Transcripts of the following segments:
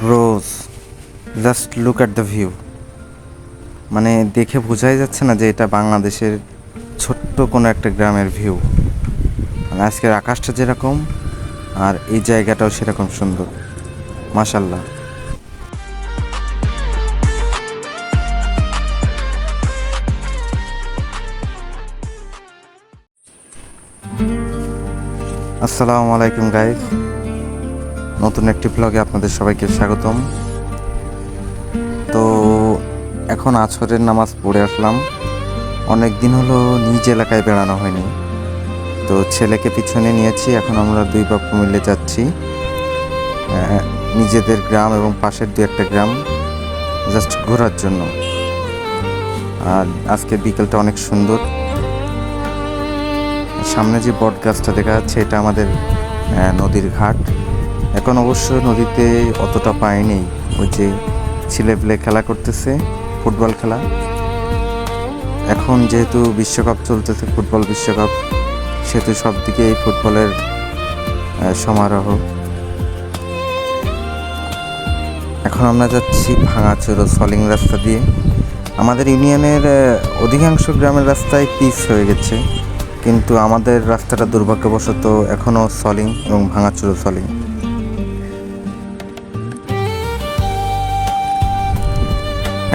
Bros, just look at the view. মানে দেখে বোঝাই যাচ্ছে না যে এটা বাংলাদেশের ছোট্ট কোনো একটা গ্রামের ভিউ। মানে আজকের আকাশটা যেরকম আর এই জায়গাটাও সেরকম সুন্দর, মাশাল্লাহ। আসসালামু আলাইকুম গাইস, নতুন একটি ব্লগে আপনাদের সবাইকে স্বাগতম। তো এখন আসরের নামাজ পড়ে আসলাম। অনেক দিন হলো নিজ এলাকায় বেড়ানো হয়নি, তো ছেলেকে পিছনে নিয়েছি। এখন আমরা দুই বাপ্পু মিলে যাচ্ছি নিজেদের গ্রাম এবং পাশের দু একটা গ্রাম জাস্ট ঘোরার জন্য। আর আজকে বিকেলটা অনেক সুন্দর। সামনে যে বট গাছটা দেখা যাচ্ছে এটা আমাদের নদীর ঘাট। এখন অবশ্য নদীতে অতটা পানি নেই, ওই যে ছেলেপেলে খেলা করতেছে, ফুটবল খেলা। এখন যেহেতু বিশ্বকাপ চলতেছে, ফুটবল বিশ্বকাপ, সেহেতু সব দিকে এই ফুটবলের সমারোহ। এখন আমরা যাচ্ছি ভাঙাচোর ও সলিং রাস্তা দিয়ে। আমাদের ইউনিয়নের অধিকাংশ গ্রামের রাস্তায় পিচ হয়ে গেছে, কিন্তু আমাদের রাস্তাটা দুর্ভাগ্যবশত এখনও সলিং এবং ভাঙাচোর সলিং।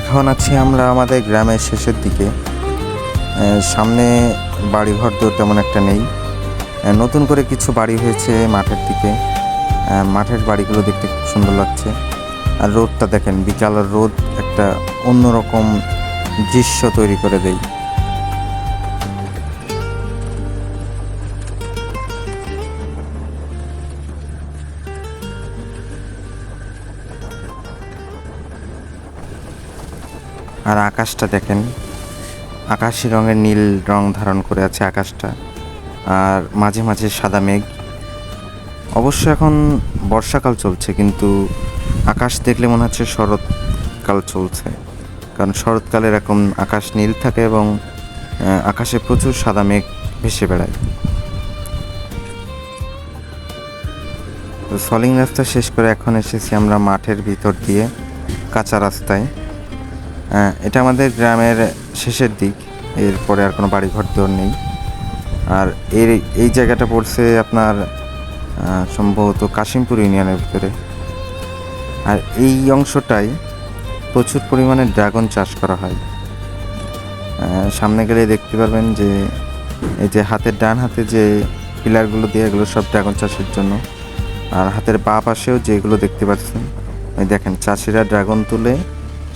এখন আছি আমরা আমাদের গ্রামের শেষের দিকে। সামনে বাড়িঘর তো তেমন একটা নেই, নতুন করে কিছু বাড়ি হয়েছে মাঠের দিকে। মাঠের বাড়িগুলো দেখতে খুব সুন্দর লাগছে। আর রোদটা দেখেন, বিকালের রোদ একটা অন্যরকম দৃশ্য তৈরি করে দেয়। আর আকাশটা দেখেন, আকাশি রঙের নীল রং ধারণ করে আছে আকাশটা, আর মাঝে মাঝে সাদা মেঘ। অবশ্য এখন বর্ষাকাল চলছে, কিন্তু আকাশ দেখলে মনে হচ্ছে শরৎকাল চলছে, কারণ শরৎকালে এরকম আকাশ নীল থাকে এবং আকাশে প্রচুর সাদা মেঘ ভেসে বেড়ায়। তো সলিং রাস্তা শেষ করে এখন এসেছি আমরা মাঠের ভিতর দিয়ে কাঁচা রাস্তায়। এটা আমাদের গ্রামের শেষের দিক, এরপরে আর কোনো বাড়িঘর দর নেই। আর এই জায়গাটা পড়ছে আপনার সম্ভবত কাশিমপুর ইউনিয়নের ভিতরে। আর এই অংশটাই প্রচুর পরিমাণে ড্রাগন চাষ করা হয়। সামনে গেলে দেখতে পারবেন যে এই যে হাতের ডান হাতে যে পিলারগুলো দিয়ে, এগুলো সব ড্রাগন চাষের জন্য। আর হাতের বাঁ পাশেও যেগুলো দেখতে পাচ্ছেন, ওই দেখেন চাষিরা ড্রাগন তুলে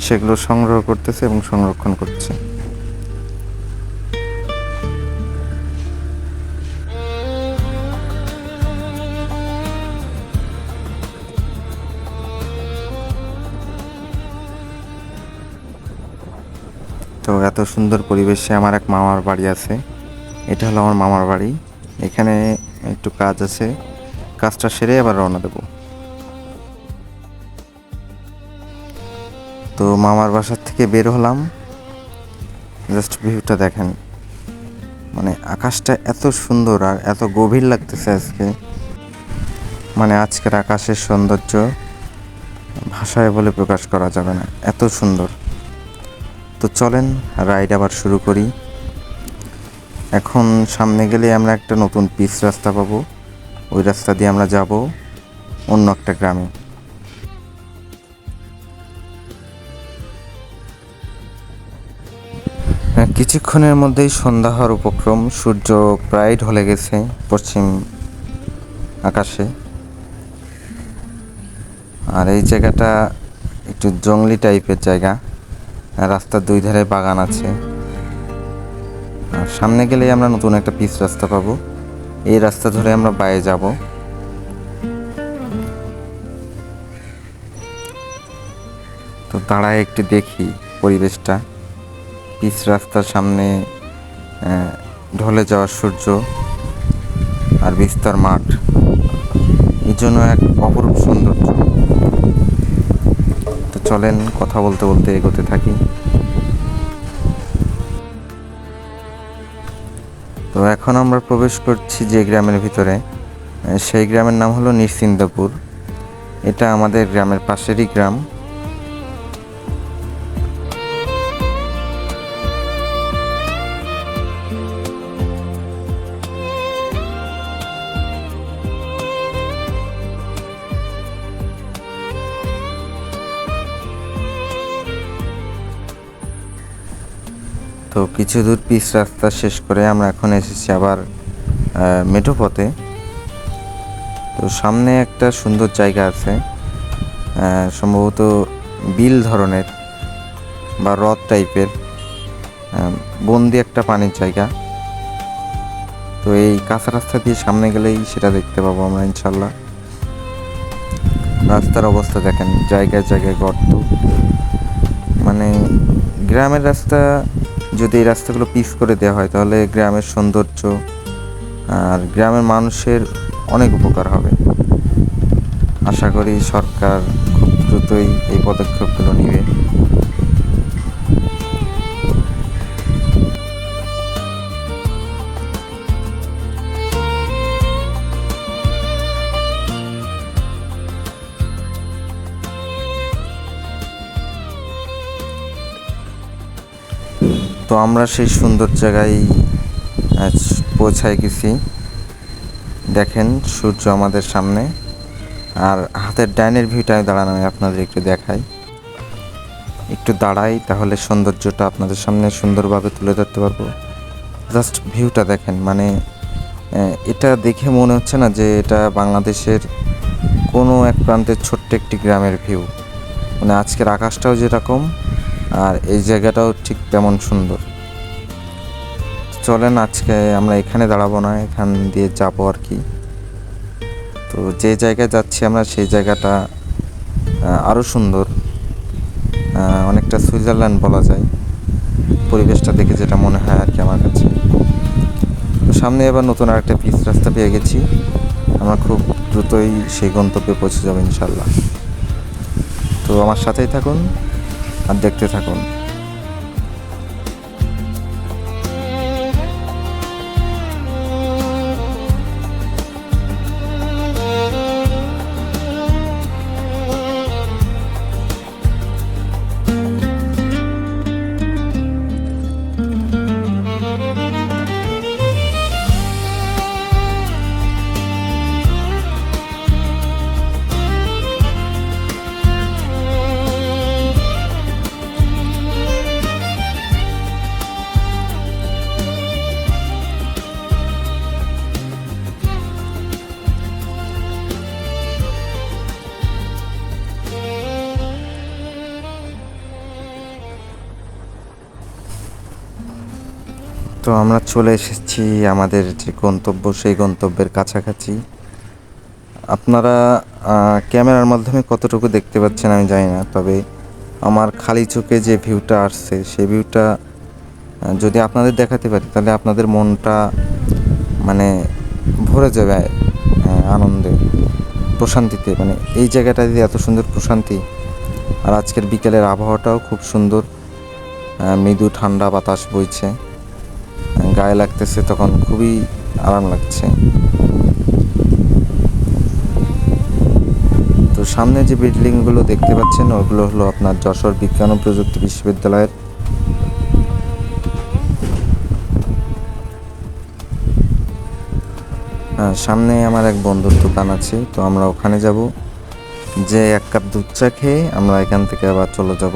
সেগুলো সংগ্রহ করতেছে এবং সংরক্ষণ করছে। তো এত সুন্দর পরিবেশে আমার এক মামার বাড়ি আছে। এটা হলো আমার মামার বাড়ি। এখানে একটু কাজ আছে, কাজটা সেরে আবার রওনা দেব। তো মামার বাসার থেকে বের হলাম, জাস্ট ভিউটা দেখেন। মানে আকাশটা এত সুন্দর আর এত গভীর লাগতেছে আজকে। মানে আজকের আকাশের সৌন্দর্য ভাষায় বলে প্রকাশ করা যাবে না, এত সুন্দর। তো চলেন রাইড আবার শুরু করি। এখন সামনে গেলে আমরা একটা নতুন পিচ রাস্তা পাবো, ওই রাস্তা দিয়ে আমরা যাব অন্য একটা গ্রামে। কিছুক্ষণের মধ্যেই সন্ধ্যা হওয়ার উপক্রম, সূর্য প্রায় ঢলে গেছে পশ্চিম আকাশে। আর এই জায়গাটা একটু জঙ্গলি টাইপের জায়গা, রাস্তার দুই ধারে বাগান আছে। আর সামনে গেলেই আমরা নতুন একটা পিচ রাস্তা পাবো, এই রাস্তা ধরে আমরা বাইরে যাব। তো দাঁড়ায় একটু দেখি পরিবেশটা। পিচ রাস্তার সামনে ঢলে যাওয়া সূর্য আর বিস্তর মাঠ, এই জন্য এক অপরূপ সৌন্দর্য। তো চলেন কথা বলতে বলতে এগোতে থাকি। তো এখন আমরা প্রবেশ করছি যে গ্রামের ভিতরে, সেই গ্রামের নাম হলো নিশ্চিন্দপুর। এটা আমাদের গ্রামের পাশেরই গ্রাম। তো কিছু দূর পিচ রাস্তা শেষ করে আমরা এখন এসেছি আবার মেঠো পথে। তো সামনে একটা সুন্দর জায়গা আছে, সম্ভবত বিল ধরনের বা হ্রদ টাইপের, বন্দি একটা পানির জায়গা। তো এই কাঁচা রাস্তা দিয়ে সামনে গেলেই সেটা দেখতে পাবো আমরা ইনশাল্লাহ। রাস্তার অবস্থা দেখেন, জায়গায় জায়গায় গর্ত। মানে গ্রামের রাস্তা যদি এই রাস্তাগুলো পিচ করে দেওয়া হয় তাহলে গ্রামের সৌন্দর্য আর গ্রামের মানুষের অনেক উপকার হবে। আশা করি সরকার খুব দ্রুতই এই পদক্ষেপগুলো নেবে। তো আমরা সেই সুন্দর জায়গায় পৌঁছায় গেছি। দেখেন সূর্য আমাদের সামনে, আর হাতের ডাইনের ভিউটা আমি দাঁড়ানো আপনাদের একটু দেখাই। একটু দাঁড়াই তাহলে সৌন্দর্যটা আপনাদের সামনে সুন্দরভাবে তুলে ধরতে পারবো। জাস্ট ভিউটা দেখেন, মানে এটা দেখে মনে হচ্ছে না যে এটা বাংলাদেশের কোনো এক প্রান্তের ছোট্ট একটি গ্রামের ভিউ। মানে আজকের আকাশটাও যেরকম আর এই জায়গাটাও ঠিক তেমন সুন্দর। চলেন আজকে আমরা এখানে দাঁড়াবো না, এখান দিয়ে যাবো আর কি। তো যে জায়গায় যাচ্ছি আমরা সেই জায়গাটা আরও সুন্দর, অনেকটা সুইজারল্যান্ড বলা যায় পরিবেশটা দেখে, যেটা মনে হয় আর কি আমার কাছে। তো সামনে এবার নতুন আরেকটা পিচ রাস্তা পেয়ে গেছি, আমরা খুব দ্রুতই সেই গন্তব্যে পৌঁছে যাবো ইনশাল্লাহ। তো আমার সাথেই থাকুন আর দেখতে থাকুন। তো আমরা চলে এসেছি আমাদের যে গন্তব্য সেই গন্তব্যের কাছাকাছি। আপনারা ক্যামেরার মাধ্যমে কতটুকু দেখতে পাচ্ছেন আমি জানি না, তবে আমার খালি চোখে যে ভিউটা আসছে সেই ভিউটা যদি আপনাদের দেখাতে পারি তাহলে আপনাদের মনটা মানে ভরে যাবে আনন্দে, প্রশান্তিতে। মানে এই জায়গাটা যদি এত সুন্দর প্রশান্তি, আর আজকের বিকেলের আবহাওয়াটাও খুব সুন্দর, মৃদু ঠান্ডা বাতাস বইছে, গায়ে লাগতেছে, তখন খুবই আরাম লাগছে। তো সামনে যে বিল্ডিংগুলো দেখতে পাচ্ছেন ওগুলো হলো আপনার যশোর বিজ্ঞান ও প্রযুক্তি বিশ্ববিদ্যালয়ের। সামনে আমার এক বন্ধুর দোকান আছে, তো আমরা ওখানে যাব, যে এক কাপ দুধ চা খেয়ে আমরা এখান থেকে আবার চলে যাব।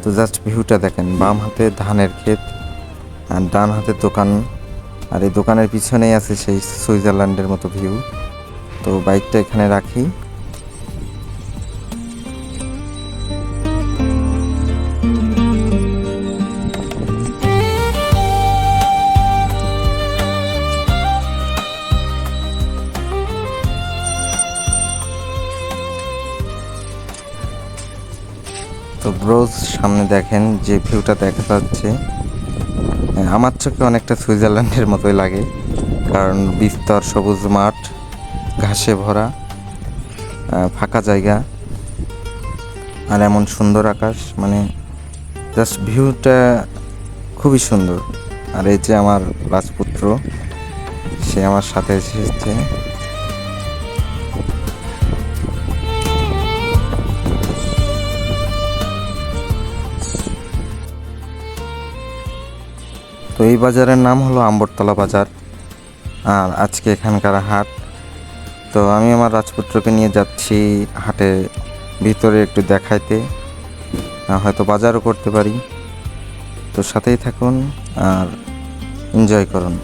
তো জাস্ট ভিউটা দেখেন, বাম হাতে ধানের ক্ষেত আর ডান হাতের দোকান, আর এই দোকানের পিছনেই আছে সেই সুইজারল্যান্ডের মতো ভিউ। তো বাইকটা এখানে রাখি। তো ব্রোজ সামনে দেখেন যে ভিউটা দেখা যাচ্ছে, আমার চোখে অনেকটা সুইজারল্যান্ডের মতোই লাগে, কারণ বিস্তর সবুজ মাঠ, ঘাসে ভরা ফাঁকা জায়গা, আর এমন সুন্দর আকাশ। মানে জাস্ট ভিউটা খুবই সুন্দর। আর এই যে আমার রাজপুত্র, সে আমার সাথে এসেছে। তো এই বাজারের নাম হলো আম্বরতলা বাজার, আর আজকে এখানকার হাট। তো আমি আমার রাজপুত্রকে নিয়ে যাচ্ছি হাটের ভিতরে একটু দেখাইতে, হয়তো বাজারও করতে পারি। তো সাথেই থাকুন আর এনজয় করুন।